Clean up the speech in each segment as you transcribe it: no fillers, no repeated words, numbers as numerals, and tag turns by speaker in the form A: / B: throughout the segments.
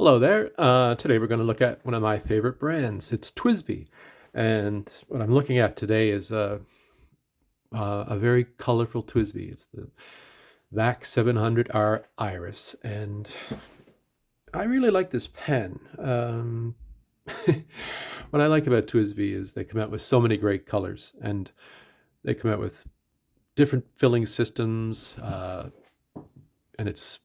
A: Hello there. Today we're going to look at one of my favorite brands. It's TWSBI. And what I'm looking at today is a very colorful TWSBI. It's the Vac 700R Iris. And I really like this pen. What I like about TWSBI is they come out with so many great colors. And they come out with different filling systems. And it's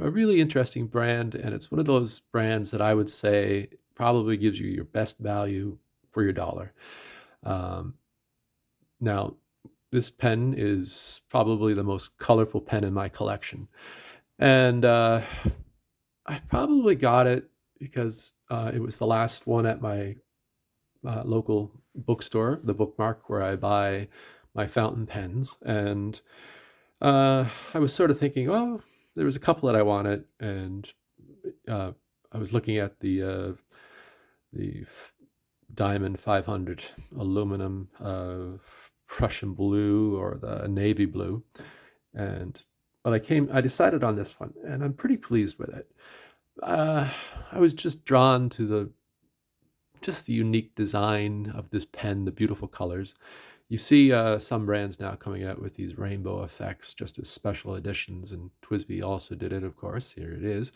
A: a really interesting brand, and it's one of those brands that I would say probably gives you your best value for your dollar. Now, this pen is probably the most colorful pen in my collection, and I probably got it because it was the last one at my local bookstore, the Bookmark, where I buy my fountain pens, and I was sort of thinking, oh, there was a couple that I wanted, and I was looking at the Diamond 500 aluminum Prussian blue or the navy blue, but I decided on this one, and I'm pretty pleased with it. I was just drawn to the unique design of this pen, the beautiful colors. You see some brands now coming out with these rainbow effects just as special editions, and TWSBI also did it, of course. Here it is.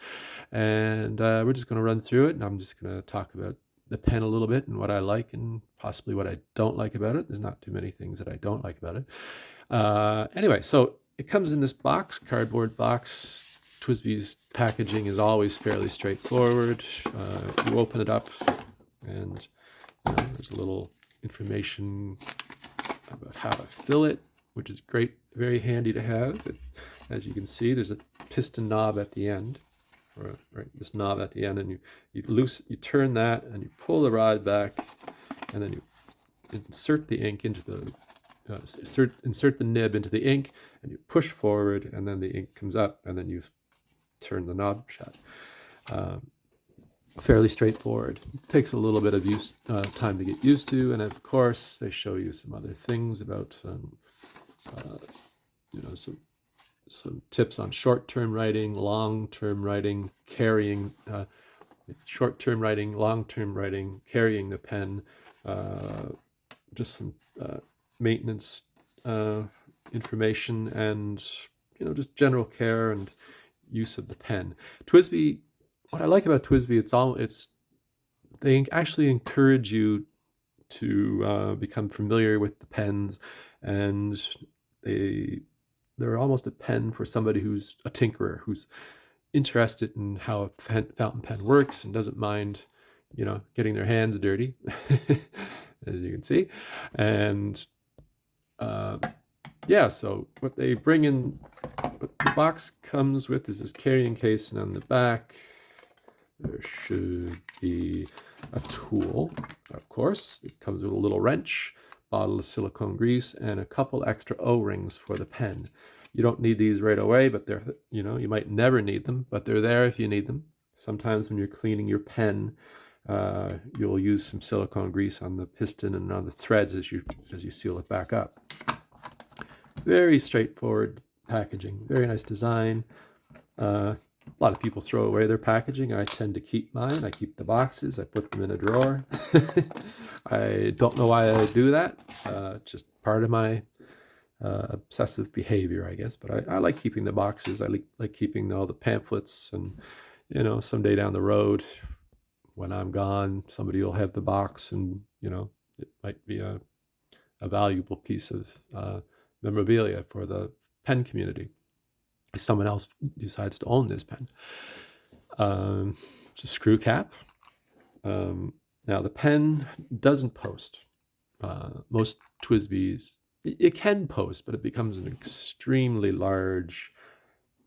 A: And we're just going to run through it, and I'm just going to talk about the pen a little bit and what I like and possibly what I don't like about it. There's not too many things that I don't like about it. Anyway, so it comes in this box, cardboard box. TWSBI's packaging is always fairly straightforward. You open it up, and there's a little information about how to fill it, which is great, very handy to have. As you can see, there's a piston knob at the end, or right, this knob at the end, and you turn that, and you pull the rod back, and then you insert the ink into the insert the nib into the ink, and you push forward, and then the ink comes up, and then you turn the knob shut. Fairly straightforward. It takes a little bit of time to get used to, and of course they show you some other things about some tips on short-term writing, long-term writing, carrying short-term writing, long-term writing, carrying the pen, just some maintenance information, and just general care and use of the pen. TWSBI. What I like about TWSBI, they actually encourage you to become familiar with the pens, and they're almost a pen for somebody who's a tinkerer, who's interested in how a fountain pen works and doesn't mind, getting their hands dirty, as you can see. And so what they bring in, what the box comes with is this carrying case, and on the back there should be a tool. Of course, it comes with a little wrench, bottle of silicone grease, and a couple extra O-rings for the pen. You don't need these right away, but they're, you might never need them, but they're there if you need them. Sometimes when you're cleaning your pen, you'll use some silicone grease on the piston and on the threads as you seal it back up. Very straightforward packaging, very nice design. A lot of people throw away their packaging. I tend to keep mine. I keep the boxes. I put them in a drawer. I don't know why I do that. Just part of my obsessive behavior, I guess. But I like keeping the boxes. I like keeping all the pamphlets. And, someday down the road, when I'm gone, somebody will have the box, and, it might be a valuable piece of memorabilia for the pen community. Someone else decides to own this pen. It's a screw cap. Now the pen doesn't post. Most TWSBIs, it can post, but it becomes an extremely large,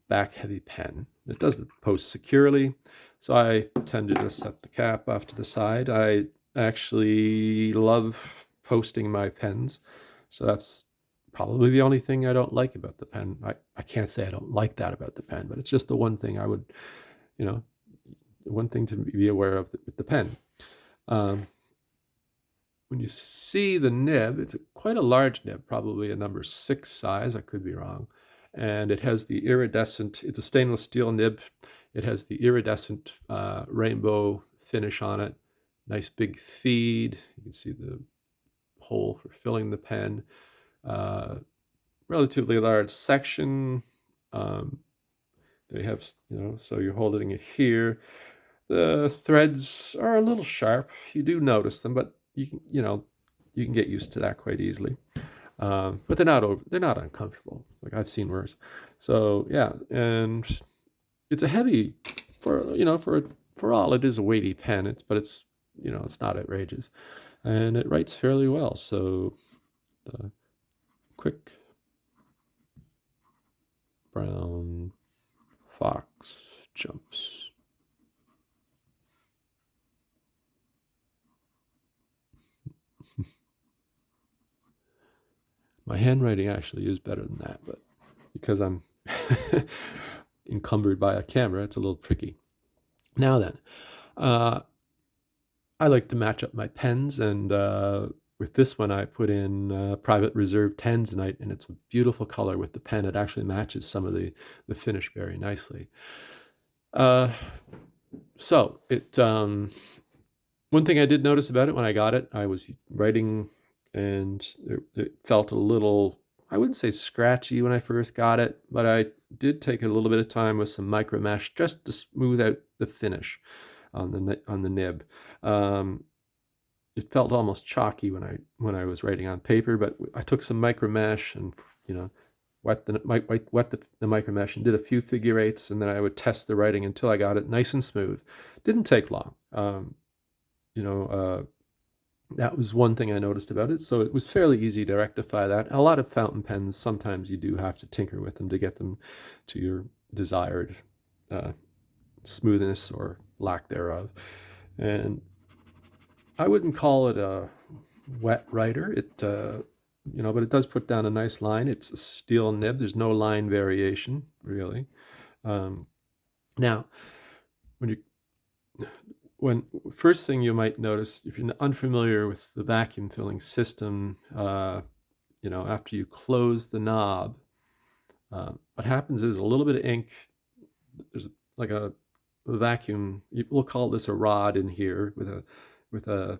A: back-heavy pen. It doesn't post securely, so I tend to just set the cap off to the side. I actually love posting my pens, so that's probably the only thing I don't like about the pen. I can't say I don't like that about the pen, but it's just the one thing I would, one thing to be aware of with the pen. When you see the nib, it's quite a large nib, probably a number 6 size. I could be wrong. And it has the iridescent, it's a stainless steel nib. It has the iridescent rainbow finish on it. Nice big feed. You can see the hole for filling the pen. Relatively large section. They have, so you're holding it here. The threads are a little sharp. You do notice them, but you can get used to that quite easily. But they're not uncomfortable. Like I've seen worse. So yeah, and it's a heavy for all it is a weighty pen. It's not outrageous, and it writes fairly well. So the quick brown fox jumps. My handwriting actually is better than that, but because I'm encumbered by a camera, it's a little tricky. Now then, I like to match up my pens, and with this one, I put in Private Reserve Tanzanite, and it's a beautiful color with the pen. It actually matches some of the finish very nicely. So it one thing I did notice about it when I got it, I was writing, and it felt a little, I wouldn't say scratchy when I first got it, but I did take a little bit of time with some micro mesh just to smooth out the finish on the nib. It felt almost chalky when I was writing on paper, but I took some micro mesh and wet the micro mesh and did a few figure eights, and then I would test the writing until I got it nice and smooth. Didn't take long. That was one thing I noticed about it. So it was fairly easy to rectify that. A lot of fountain pens, sometimes you do have to tinker with them to get them to your desired smoothness or lack thereof. And I wouldn't call it a wet writer. But it does put down a nice line. It's a steel nib. There's no line variation, really. Now, when first thing you might notice, if you're unfamiliar with the vacuum filling system, after you close the knob, what happens is a little bit of ink. There's like a vacuum. We'll call this a rod in here with a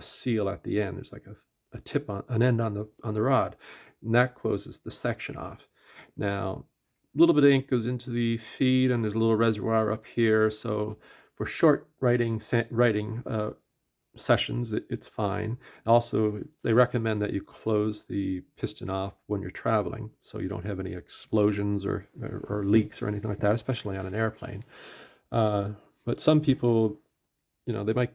A: seal at the end. There's like a tip on an end on the rod, and that closes the section off. Now, a little bit of ink goes into the feed, and there's a little reservoir up here. So for short writing sessions, it's fine. Also, they recommend that you close the piston off when you're traveling, so you don't have any explosions or leaks or anything like that, especially on an airplane. But some people, they might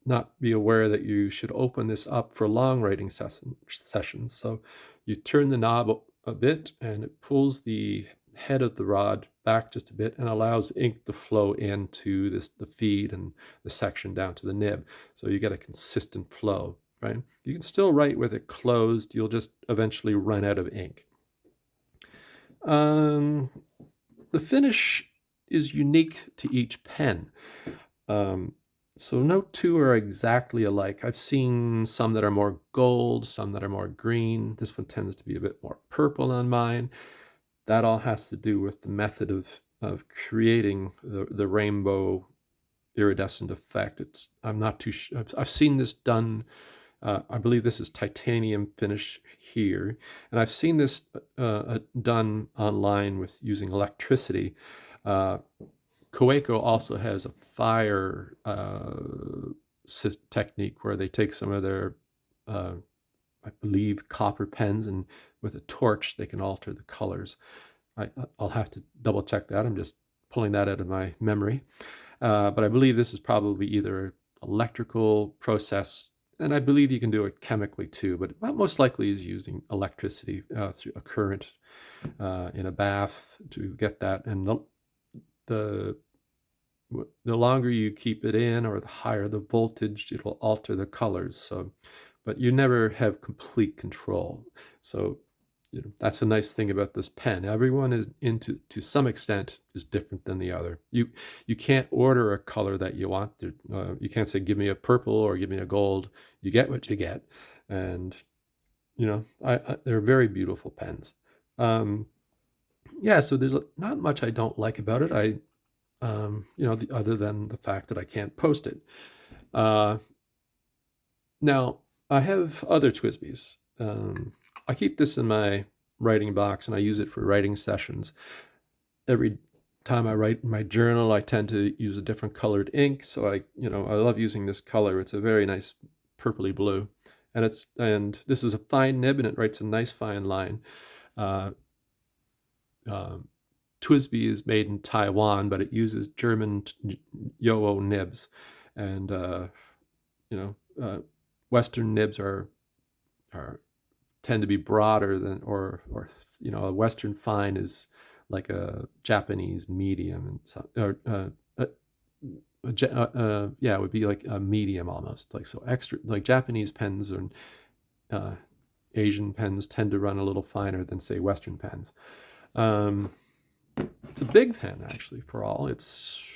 A: not be aware that you should open this up for long writing sessions. So you turn the knob a bit, and it pulls the head of the rod back just a bit and allows ink to flow into the feed and the section down to the nib. So you get a consistent flow, right? You can still write with it closed. You'll just eventually run out of ink. The finish is unique to each pen. So no two are exactly alike. I've seen some that are more gold, some that are more green. This one tends to be a bit more purple on mine. That all has to do with the method of creating the rainbow iridescent effect. I'm not too sure. I've seen this done. I believe this is titanium finish here, and I've seen this done online with using electricity. Coeco also has a fire technique where they take some of their, I believe, copper pens, and with a torch they can alter the colors. I'll have to double check that. I'm just pulling that out of my memory. But I believe this is probably either electrical process, and I believe you can do it chemically too, but most likely is using electricity through a current in a bath to get that. And the longer you keep it in, or the higher the voltage, it'll alter the colors. So, but you never have complete control. So, that's a nice thing about this pen. Everyone is to some extent is different than the other. You can't order a color that you want. You can't say, give me a purple or give me a gold. You get what you get. And, they're very beautiful pens. So there's not much I don't like about it. other than the fact that I can't post it. Now, I have other TWSBIs. I keep this in my writing box, and I use it for writing sessions. Every time I write in my journal, I tend to use a different colored ink. So I love using this color. It's a very nice purpley blue, and this is a fine nib, and it writes a nice fine line. TWSBI is made in Taiwan, but it uses German Yo-O nibs, and Western nibs are tend to be broader than, or a Western fine is like a Japanese medium, and so, yeah, it would be like a medium almost, like so extra. Like Japanese pens and Asian pens tend to run a little finer than say Western pens. It's a big pen actually for all. It's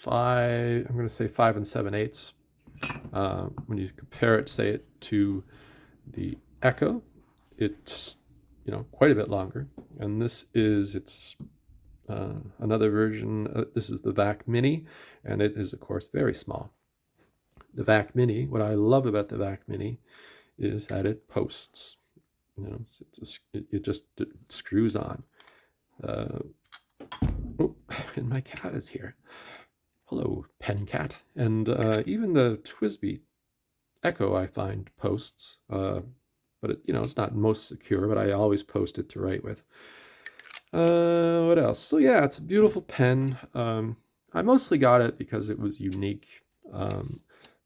A: I'm going to say 5 7/8. When you compare it, say it to the Echo, it's quite a bit longer. And it's another version. This is the Vac Mini, and it is of course very small. The Vac Mini. What I love about the Vac Mini is that it posts. It just screws on. And my cat is here. Hello, pen cat. And even the TWSBI Echo I find posts, but it's not most secure, but I always post it to write with. What else? So yeah, it's a beautiful pen. I mostly got it because it was unique,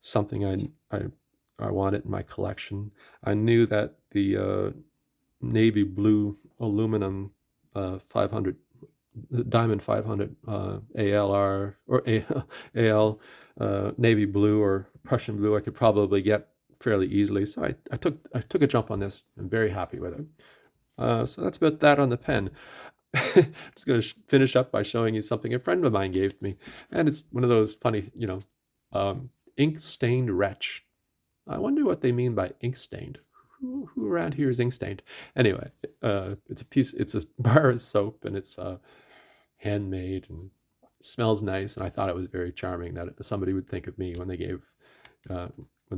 A: something I wanted in my collection. I knew that the navy blue aluminum 500 Diamond 500 ALR or AL navy blue or Prussian blue I could probably get fairly easily. So I took a jump on this. I'm very happy with it. So that's about that on the pen. Just going to finish up by showing you something a friend of mine gave me, and it's one of those funny, ink stained wretch. I wonder what they mean by ink stained. Who around here is ink stained? Anyway, it's a bar of soap, and it's handmade and smells nice. And I thought it was very charming that somebody would think of me when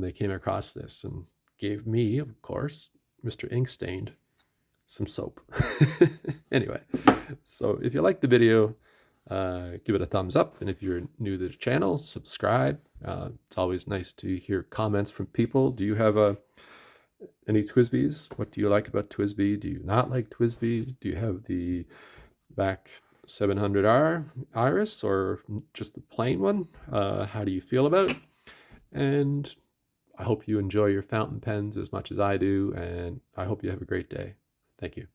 A: they came across this, and gave me, of course, Mr. Inkstained, some soap. Anyway, so if you like the video, give it a thumbs up, and if you're new to the channel, subscribe. It's always nice to hear comments from people. Do you have any TWSBIs? What do you like about TWSBI? Do you not like TWSBI? Do you have the Vac 700R Iris or just the plain one? How do you feel about it? And I hope you enjoy your fountain pens as much as I do, and I hope you have a great day. Thank you.